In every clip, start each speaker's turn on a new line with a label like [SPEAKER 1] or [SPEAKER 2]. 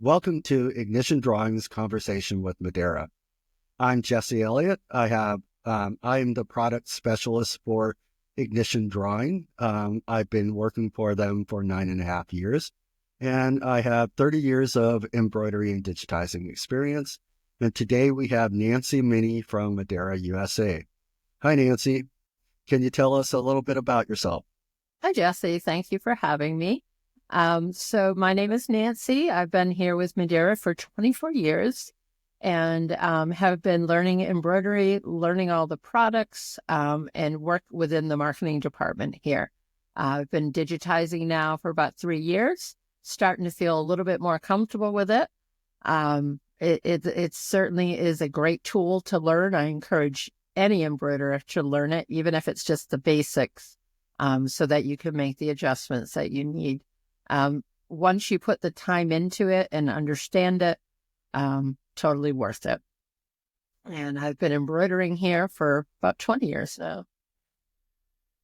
[SPEAKER 1] Welcome to Ignition Drawings Conversation with Madeira. I'm Jesse Elliott. I am the product specialist for Ignition Drawing. I've been working for them for 9.5 years, and I have 30 years of embroidery and digitizing experience. And today we have Nancy Minnie from Madeira USA. Hi, Nancy. Can you tell us a little bit about yourself?
[SPEAKER 2] Hi, Jesse. Thank you for having me. So my name is Nancy. I've been here with Madeira for 24 years and have been learning embroidery, learning all the products, and work within the marketing department here. I've been digitizing now for about 3 years, starting to feel a little bit more comfortable with it. It certainly is a great tool to learn. I encourage any embroiderer to learn it, even if it's just the basics, so that you can make the adjustments that you need. Once you put the time into it and understand it, totally worth it. And I've been embroidering here for about 20 years now.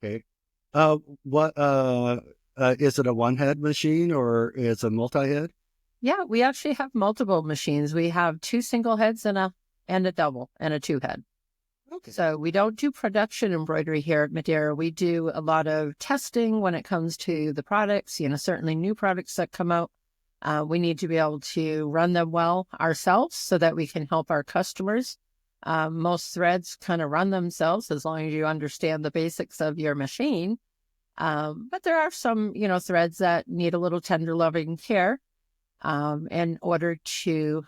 [SPEAKER 1] Okay. Is it a one-head machine or is it a multi-head?
[SPEAKER 2] Yeah, we actually have multiple machines. We have 2 single heads and a double and a 2-head.
[SPEAKER 1] Okay.
[SPEAKER 2] So we don't do production embroidery here at Madeira. We do a lot of testing when it comes to the products, certainly new products that come out. We need to be able to run them well ourselves so that we can help our customers. Most threads kind of run themselves as long as you understand the basics of your machine. But there are some, threads that need a little tender loving care in order to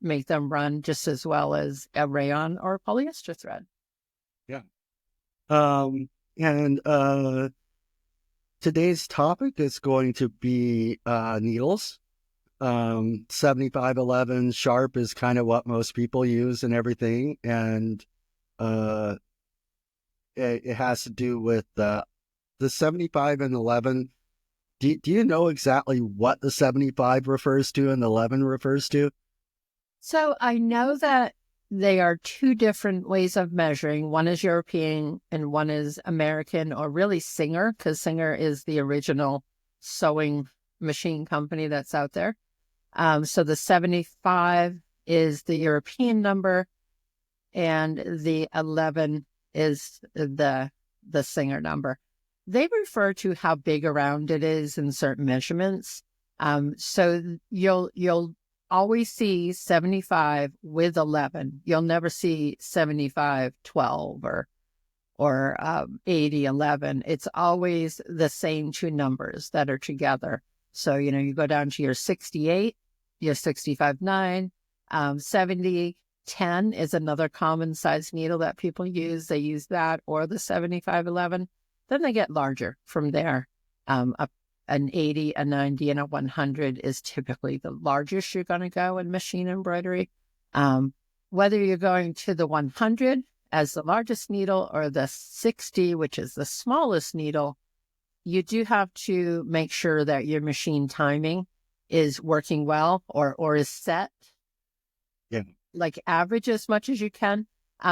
[SPEAKER 2] make them run just as well as a rayon or polyester thread.
[SPEAKER 1] Yeah. And today's topic is going to be needles. 7511 sharp is kind of what most people use and everything. And it has to do with the 75 and 11. Do you know exactly what the 75 refers to and the 11 refers to?
[SPEAKER 2] So I know that they are 2 different ways of measuring. One is European and one is American, or really Singer, because Singer is the original sewing machine company that's out there. So the 75 is the European number and the 11 is the Singer number. They refer to how big around it is in certain measurements. So you'll always see 75 with 11. You'll never see 75, 12 or 80, 11. It's always the same 2 numbers that are together. So, you go down to your 68, your 65, 9, 70, 10 is another common size needle that people use. They use that or the 75, 11. Then they get larger from there. An 80, a 90, and a 100 is typically the largest you're going to go in machine embroidery. Whether you're going to the 100 as the largest needle or the 60, which is the smallest needle, you do have to make sure that your machine timing is working well or is set.
[SPEAKER 1] Yeah.
[SPEAKER 2] Like average as much as you can.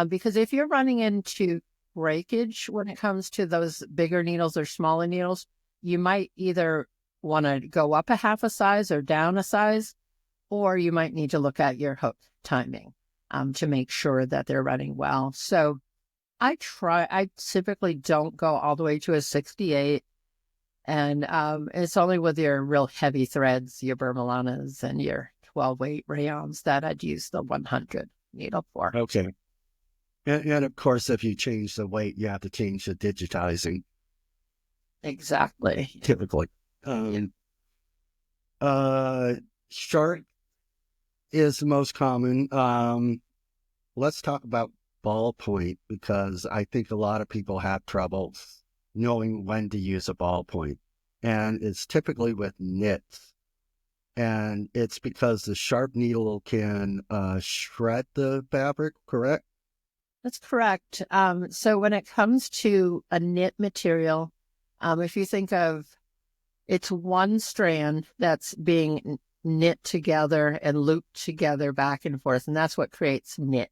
[SPEAKER 2] Because if you're running into breakage when it comes to those bigger needles or smaller needles, you might either want to go up a half a size or down a size, or you might need to look at your hook timing to make sure that they're running well. So I typically don't go all the way to a 68. And it's only with your real heavy threads, your Burmalanas and your 12-weight rayons, that I'd use the 100 needle for.
[SPEAKER 1] Okay. And of course, if you change the weight, you have to change the digitizing.
[SPEAKER 2] Exactly.
[SPEAKER 1] Typically. Sharp is the most common. Let's talk about ballpoint, because I think a lot of people have trouble knowing when to use a ballpoint. And it's typically with knits. And it's because the sharp needle can shred the fabric, correct?
[SPEAKER 2] That's correct. So when it comes to a knit material, if you think of it's one strand that's being knit together and looped together back and forth, and that's what creates knit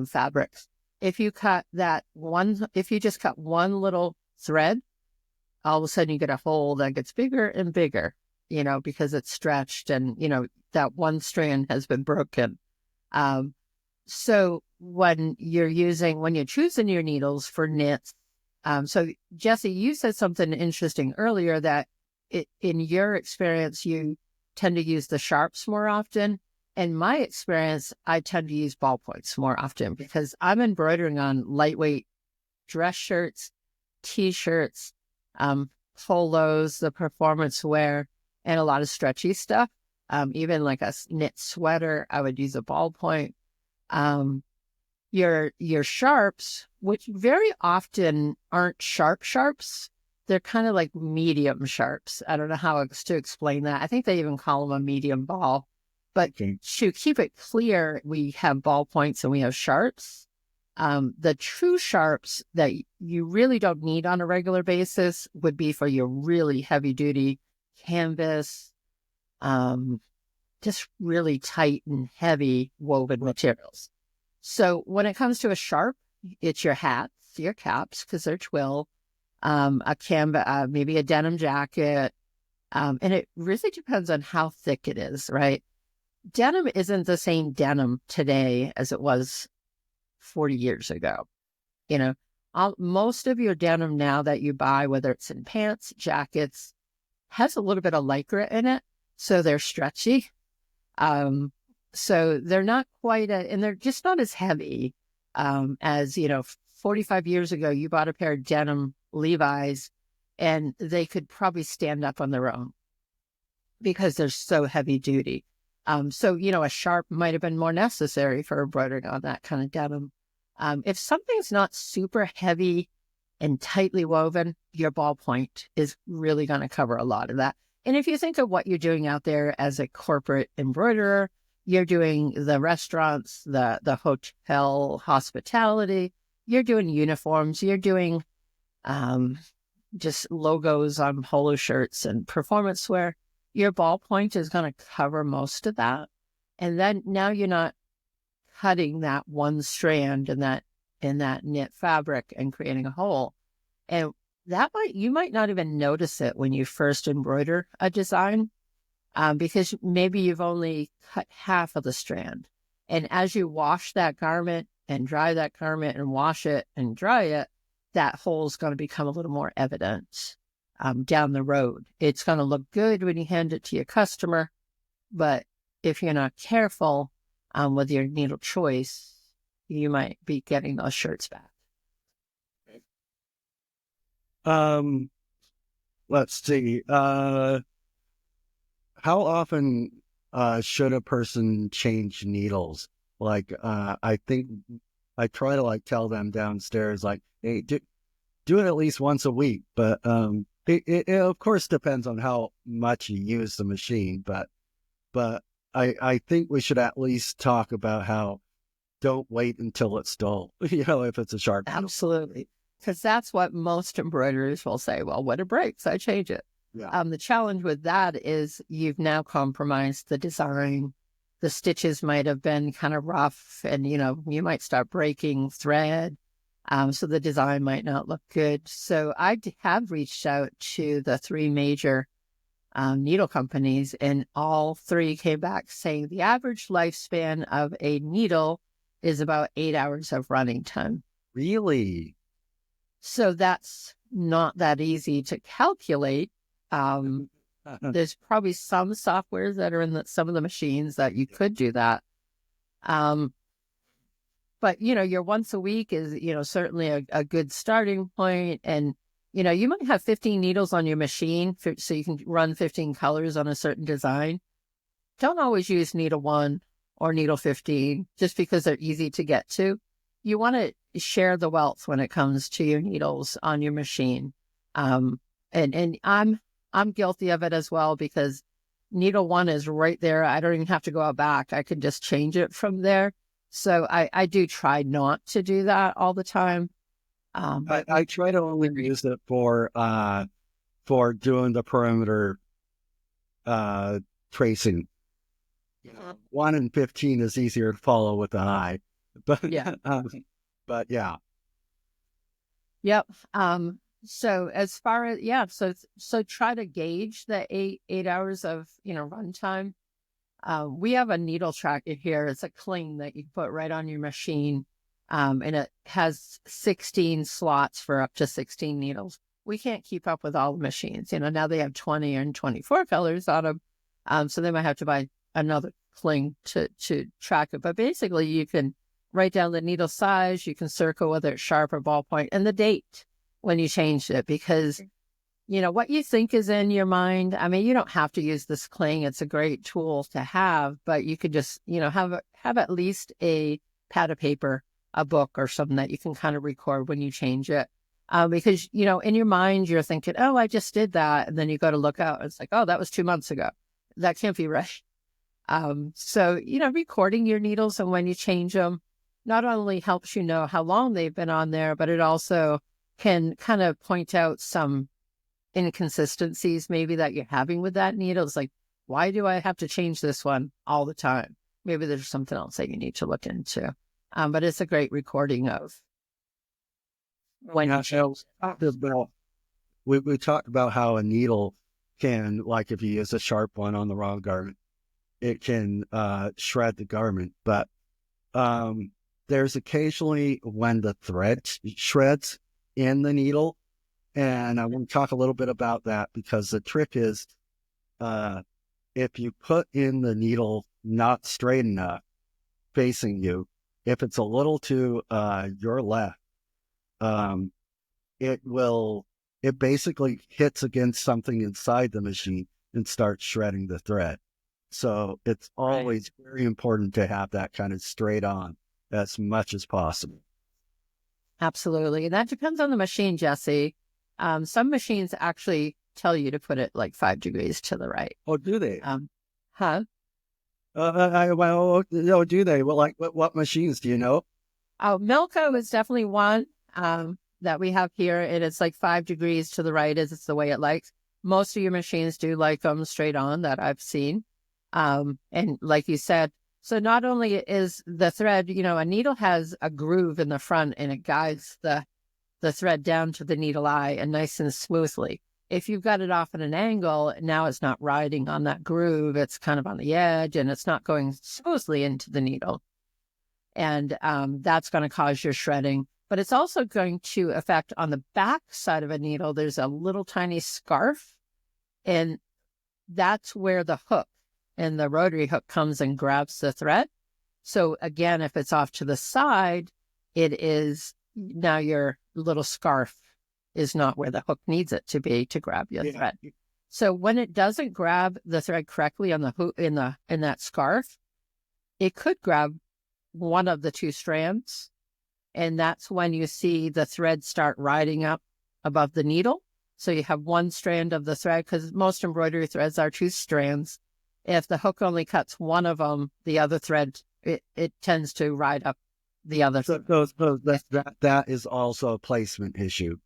[SPEAKER 2] fabrics. If you just cut one little thread, all of a sudden you get a hole that gets bigger and bigger. because it's stretched and, that one strand has been broken. So when you're choosing your needles for knits, so Jesse, you said something interesting earlier that in your experience, you tend to use the sharps more often. In my experience, I tend to use ballpoints more often because I'm embroidering on lightweight dress shirts, t-shirts, polos, the performance wear, and a lot of stretchy stuff. Even like a knit sweater, I would use a ballpoint. Your sharps, which very often aren't sharps, they're kind of like medium sharps. I don't know how else to explain that. I think they even call them a medium ball. But to keep it clear, we have ballpoints and we have sharps. The true sharps that you really don't need on a regular basis would be for your really heavy duty canvas, just really tight and heavy woven materials. So when it comes to a sharp, it's your hats, your caps, because they're twill, a canvas, maybe a denim jacket. And it really depends on how thick it is, right? Denim isn't the same denim today as it was 40 years ago. Most of your denim now that you buy, whether it's in pants, jackets, has a little bit of lycra in it. So they're stretchy. So they're not quite, and they're just not as heavy as, 45 years ago, you bought a pair of denim Levi's and they could probably stand up on their own because they're so heavy duty. So, a sharp might have been more necessary for embroidering on that kind of denim. If something's not super heavy and tightly woven, your ballpoint is really going to cover a lot of that. And if you think of what you're doing out there as a corporate embroiderer, you're doing the restaurants, the hotel hospitality, you're doing uniforms, you're doing just logos on polo shirts and performance wear. Your ballpoint is going to cover most of that. And then now you're not cutting that one strand in that knit fabric and creating a hole. And you might not even notice it when you first embroider a design, because maybe you've only cut half of the strand. And as you wash that garment and dry that garment and wash it and dry it, that hole is going to become a little more evident down the road. It's going to look good when you hand it to your customer, but if you're not careful with your needle choice, you might be getting those shirts back.
[SPEAKER 1] Let's see. How often should a person change needles? Like, I think I try to tell them downstairs, hey, do it at least once a week. But it of course depends on how much you use the machine. But I think we should at least talk about how don't wait until it's dull. If it's a sharp needle.
[SPEAKER 2] Absolutely. Because that's what most embroiderers will say. Well, when it breaks, I change it.
[SPEAKER 1] Yeah.
[SPEAKER 2] The challenge with that is you've now compromised the design. The stitches might have been kind of rough and, you might start breaking thread. So the design might not look good. So I have reached out to the 3 major needle companies, and all 3 came back saying the average lifespan of a needle is about 8 hours of running time.
[SPEAKER 1] Really?
[SPEAKER 2] So that's not that easy to calculate. There's probably some softwares that are in some of the machines that you could do that. But, your once a week is, certainly a good starting point. And, you might have 15 needles on your machine so you can run 15 colors on a certain design. Don't always use needle 1 or needle 15 just because they're easy to get to. You want to share the wealth when it comes to your needles on your machine. And I'm guilty of it as well because needle 1 is right there. I don't even have to go out back. I can just change it from there. So I do try not to do that all the time.
[SPEAKER 1] I try to only use it for doing the perimeter tracing. 1 and 15 is easier to follow with an eye, but
[SPEAKER 2] yeah.
[SPEAKER 1] But yeah.
[SPEAKER 2] Yep. So as far as, so try to gauge the eight hours of, runtime. We have a needle tracker here. It's a cling that you put right on your machine. And it has 16 slots for up to 16 needles. We can't keep up with all the machines. Now they have 20 and 24 colors on them. So they might have to buy another cling to track it. But basically you can write down the needle size. You can circle whether it's sharp or ballpoint and the date when you changed it, because what you think is in your mind. I mean, you don't have to use this cling. It's a great tool to have, but you could just, have at least a pad of paper, a book or something that you can kind of record when you change it. Because, in your mind, you're thinking, oh, I just did that. And then you go to look out. It's like, oh, that was 2 months ago. That can't be right. So, recording your needles and when you change them not only helps you know how long they've been on there, but it also can kind of point out some inconsistencies maybe that you're having with that needle. It's like, why do I have to change this one all the time? Maybe there's something else that you need to look into. But it's a great recording of when you change.
[SPEAKER 1] We talked about how a needle can, like if you use a sharp one on the wrong garment, it can shred the garment. But there's occasionally when the thread shreds in the needle. And I want to talk a little bit about that, because the trick is if you put in the needle not straight enough facing you, if it's a little to your left, it basically hits against something inside the machine and starts shredding the thread. So it's always very important to have that kind of straight on as much as possible.
[SPEAKER 2] Absolutely. And that depends on the machine, Jesse. Some machines actually tell you to put it like 5 degrees to the right.
[SPEAKER 1] Oh, do they?
[SPEAKER 2] Huh?
[SPEAKER 1] No, do they? Well, like what machines do you know?
[SPEAKER 2] Oh, Milko is definitely one that we have here. And it's like 5 degrees to the right is it's the way it likes. Most of your machines do like them straight on that I've seen. And like you said, so not only is the thread, a needle has a groove in the front and it guides the thread down to the needle eye and nice and smoothly. If you've got it off at an angle, now it's not riding on that groove. It's kind of on the edge and it's not going smoothly into the needle. And that's going to cause your shredding. But it's also going to affect on the back side of a needle. There's a little tiny scarf, and that's where the hook and the rotary hook comes and grabs the thread. So again, if it's off to the side, it is now your little scarf is not where the hook needs it to be to grab your thread. So when it doesn't grab the thread correctly on the hook in that scarf, it could grab one of the two strands. And that's when you see the thread start riding up above the needle. So you have one strand of the thread, because most embroidery threads are 2 strands. If the hook only cuts one of them, the other thread, it tends to ride up the other.
[SPEAKER 1] So that is also a placement issue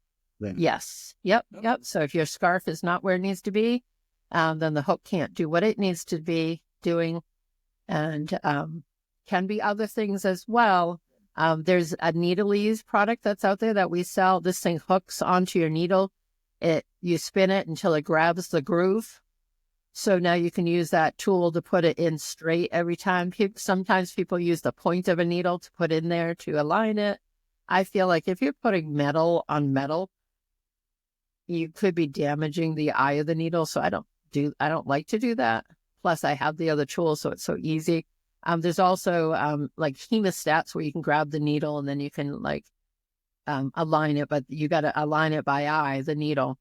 [SPEAKER 1] then.
[SPEAKER 2] Yes. Yep. So if your scarf is not where it needs to be, then the hook can't do what it needs to be doing. And can be other things as well. There's a needle ease product that's out there that we sell. This thing hooks onto your needle. You spin it until it grabs the groove. So now you can use that tool to put it in straight every time. Sometimes people use the point of a needle to put in there to align it. I feel like if you're putting metal on metal, you could be damaging the eye of the needle. So I don't like to do that. Plus I have the other tool, so it's so easy. There's also like hemostats where you can grab the needle and then you can like align it, but you got to align it by eye, the needle.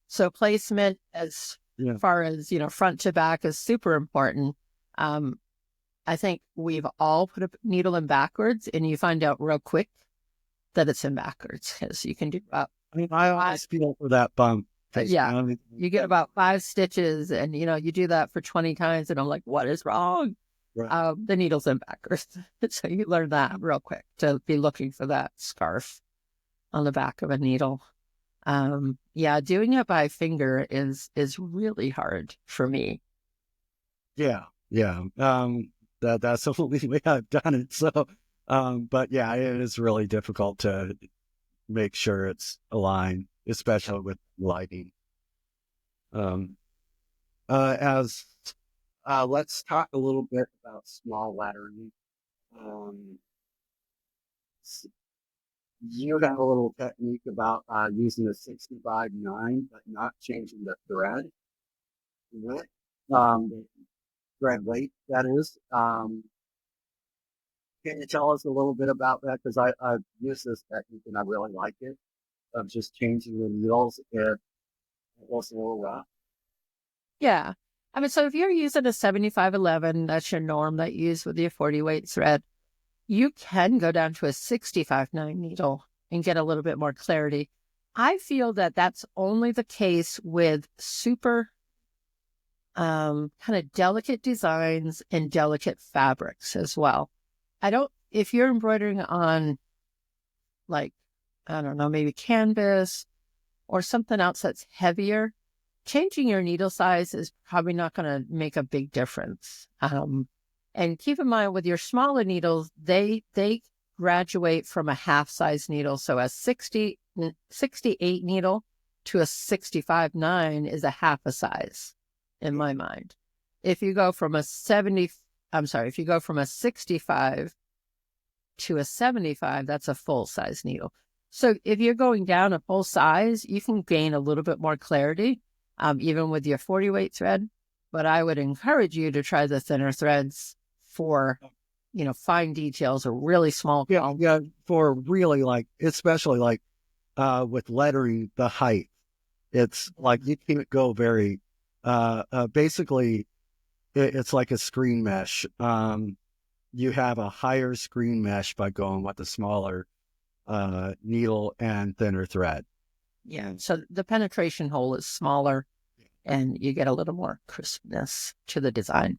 [SPEAKER 2] So placement as far as, front to back is super important. I think we've all put a needle in backwards and you find out real quick that it's in backwards, because you can do about,
[SPEAKER 1] I always feel for that bump.
[SPEAKER 2] You get about 5 stitches and, you do that for 20 times and I'm like, what is wrong?
[SPEAKER 1] Right.
[SPEAKER 2] The needle's in backwards. So you learn that real quick to be looking for that scarf on the back of a needle. Doing it by finger is really hard for me.
[SPEAKER 1] Yeah. That's the only way I've done it. So, but yeah, it is really difficult to make sure it's aligned, especially with lighting. Um, as Let's talk a little bit about small lettering. Um, s- you have a little technique about using a 65-9, but not changing the thread width, the thread weight, that is. Can you tell us a little bit about that? Because I've used this technique and I really like it, of just changing the needles if it was a little rough.
[SPEAKER 2] Yeah. I mean, so if you're using a 7511, that's your norm that you use with your 40 weight thread, you can go down to a 65-9 needle and get a little bit more clarity. I feel that that's only the case with super kind of delicate designs and delicate fabrics as well. If you're embroidering on, like, I don't know, maybe canvas or something else that's heavier, changing your needle size is probably not going to make a big difference. And keep in mind with your smaller needles, they graduate from a half size needle. So a 68 needle to a 65-9 is a half a size in my mind. If you go from a 65 to a 75, that's a full size needle. So if you're going down a full size, you can gain a little bit more clarity, even with your 40 weight thread. But I would encourage you to try the thinner threads for, fine details or really small.
[SPEAKER 1] Yeah, for really especially with lettering, the height. It's like you can't go very, basically, it's like a screen mesh. You have a higher screen mesh by going with the smaller needle and thinner thread.
[SPEAKER 2] Yeah. So the penetration hole is smaller and you get a little more crispness to the design.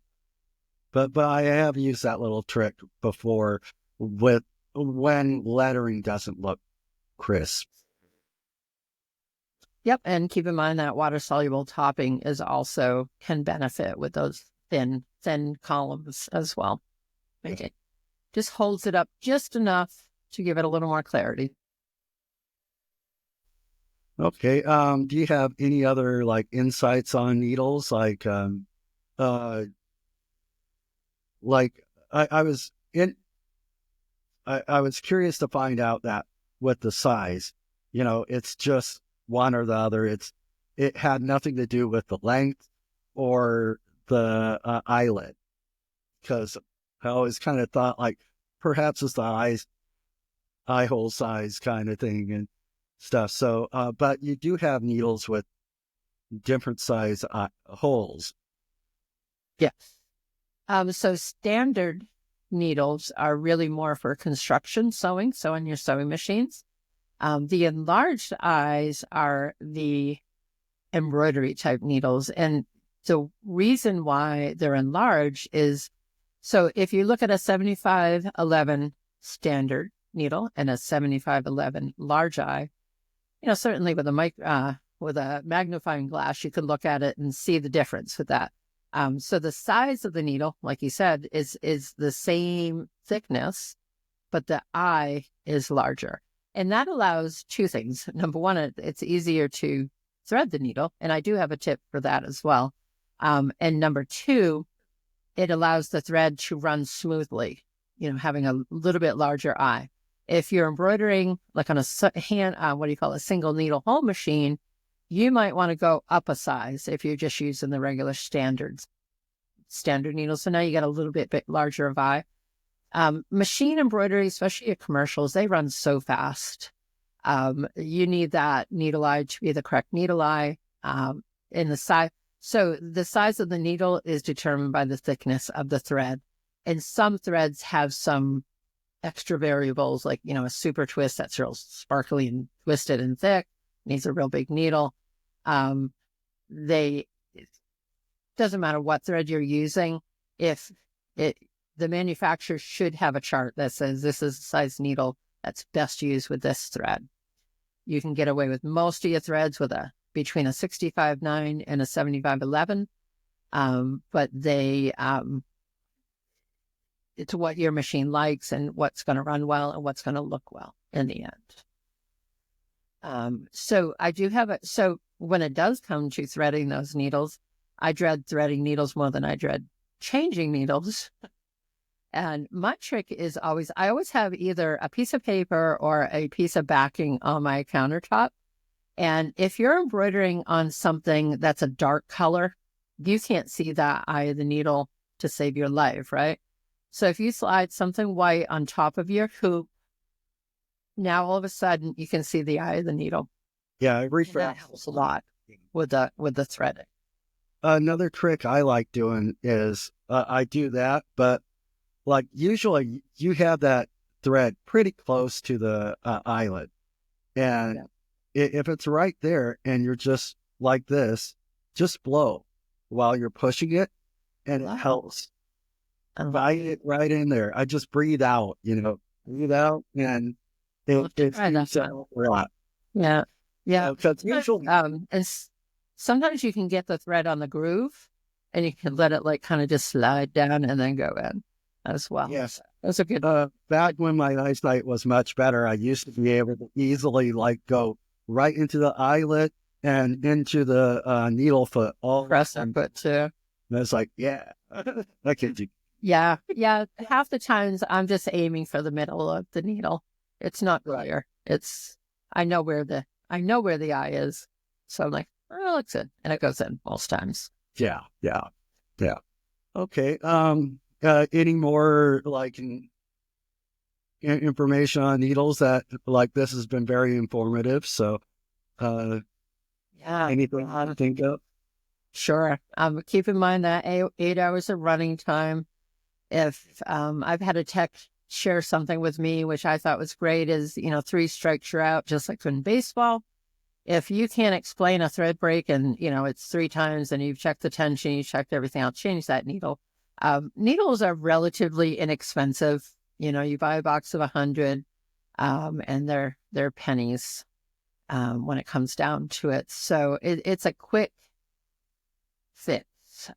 [SPEAKER 1] But I have used that little trick before with when lettering doesn't look crisp.
[SPEAKER 2] Yep. And keep in mind that water soluble topping is also can benefit with those thin columns as well. Okay. Just holds it up just enough to give it a little more clarity.
[SPEAKER 1] Okay. Do you have any other insights on needles? Uh, like I was in, I was curious to find out that with the size, it's just one or the other. It had nothing to do with the length or the eyelet, because I always kind of thought perhaps it's the eye hole size kind of thing and stuff. So, but you do have needles with different size holes.
[SPEAKER 2] Yes. So standard needles are really more for construction sewing, so on your sewing machines. The enlarged eyes are the embroidery type needles. And the reason why they're enlarged is, so if you look at a 7511 standard needle and a 7511 large eye, certainly with a magnifying glass, you could look at it and see the difference with that. So the size of the needle, like you said, is the same thickness, but the eye is larger. And that allows two things. Number one, it's easier to thread the needle. And I do have a tip for that as well. And number two, it allows the thread to run smoothly, having a little bit larger eye. If you're embroidering like on a a single needle hole machine, you might want to go up a size if you're just using the regular standard needles. So now you get a little bit larger of eye. Machine embroidery, especially at commercials, they run so fast. You need that needle eye to be the correct needle eye in the size. So the size of the needle is determined by the thickness of the thread. And some threads have some extra variables, like, a super twist that's real sparkly and twisted and thick, needs a real big needle. It doesn't matter what thread you're using. If the manufacturer should have a chart that says this is the size needle that's best used with this thread. You can get away with most of your threads with between a 65-9 and a 75-11. But it's what your machine likes and what's going to run well and what's going to look well in the end. So I do have it. So when it does come to threading those needles, I dread threading needles more than I dread changing needles. And my trick is I always have either a piece of paper or a piece of backing on my countertop. And if you're embroidering on something that's a dark color, you can't see that eye of the needle to save your life, right? So if you slide something white on top of your hoop, now all of a sudden you can see the eye of the needle.
[SPEAKER 1] Yeah, I
[SPEAKER 2] And
[SPEAKER 1] refresh.
[SPEAKER 2] that helps a lot with the threading.
[SPEAKER 1] Another trick I like doing is I do that, but like usually you have that thread pretty close to the eyelet. And if it's right there and you're just like this, just blow while you're pushing it and it helps. Bite it right in there. I just breathe out, breathe out and it's a lot.
[SPEAKER 2] Yeah. Yeah.
[SPEAKER 1] Because usually,
[SPEAKER 2] Sometimes you can get the thread on the groove and you can let it like kind of just slide down and then go in as well.
[SPEAKER 1] yes.
[SPEAKER 2] That's a good.
[SPEAKER 1] Back when my eyesight was much better, I used to be able to easily like go right into the eyelet and into the needle foot. All
[SPEAKER 2] press and put too.
[SPEAKER 1] And it's like, yeah, I can do.
[SPEAKER 2] Yeah. Yeah. Half the times I'm just aiming for the middle of the needle. It's not clear. I know where the eye is. So I'm like, oh, it's in. And it goes in most times.
[SPEAKER 1] Yeah. Okay. Any more like information on needles that like this has been very informative. So, anything I think of?
[SPEAKER 2] Sure. Keep in mind that 8 hours of running time. If I've had a tech share something with me, which I thought was great, is 3 strikes you're out, just like in baseball. If you can't explain a thread break and it's 3 times and you've checked the tension, you checked everything, I'll change that needle. Needles are relatively inexpensive. You buy a box of 100, and they're pennies when it comes down to it. So it's a quick fix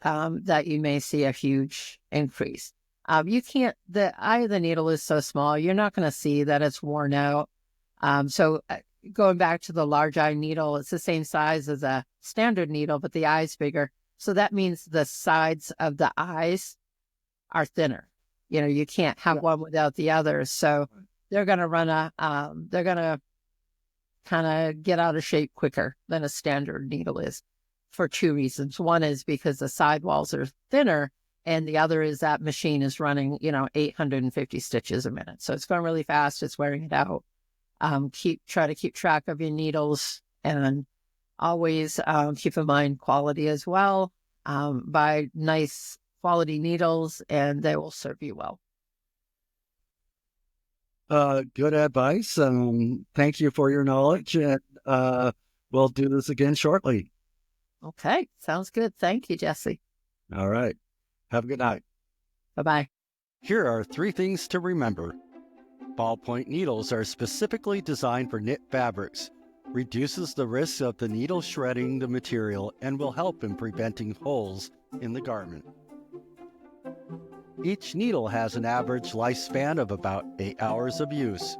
[SPEAKER 2] that you may see a huge increase. The eye of the needle is so small, you're not going to see that it's worn out. So going back to the large eye needle, it's the same size as a standard needle, but the eye's bigger. So that means the sides of the eyes are thinner. You can't have one without the other. So they're going to they're going to kind of get out of shape quicker than a standard needle is for 2 reasons. One is because the sidewalls are thinner, and the other is that machine is running, 850 stitches a minute. So it's going really fast. It's wearing it out. Try to keep track of your needles, and always keep in mind quality as well. Buy nice quality needles and they will serve you well.
[SPEAKER 1] Good advice. Thank you for your knowledge, and we'll do this again shortly.
[SPEAKER 2] Okay, sounds good. Thank you, Jesse.
[SPEAKER 1] All right. Have a good night.
[SPEAKER 2] Bye-bye.
[SPEAKER 1] Here are 3 things to remember. Ballpoint needles are specifically designed for knit fabrics, reduces the risk of the needle shredding the material, and will help in preventing holes in the garment. Each needle has an average lifespan of about 8 hours of use.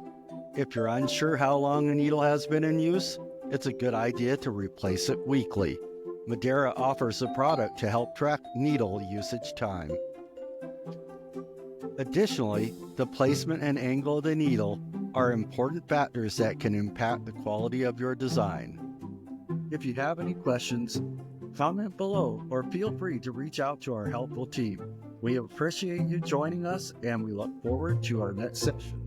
[SPEAKER 1] If you're unsure how long a needle has been in use, it's a good idea to replace it weekly. Madeira offers a product to help track needle usage time. Additionally, the placement and angle of the needle are important factors that can impact the quality of your design. If you have any questions, comment below or feel free to reach out to our helpful team. We appreciate you joining us, and we look forward to our next session.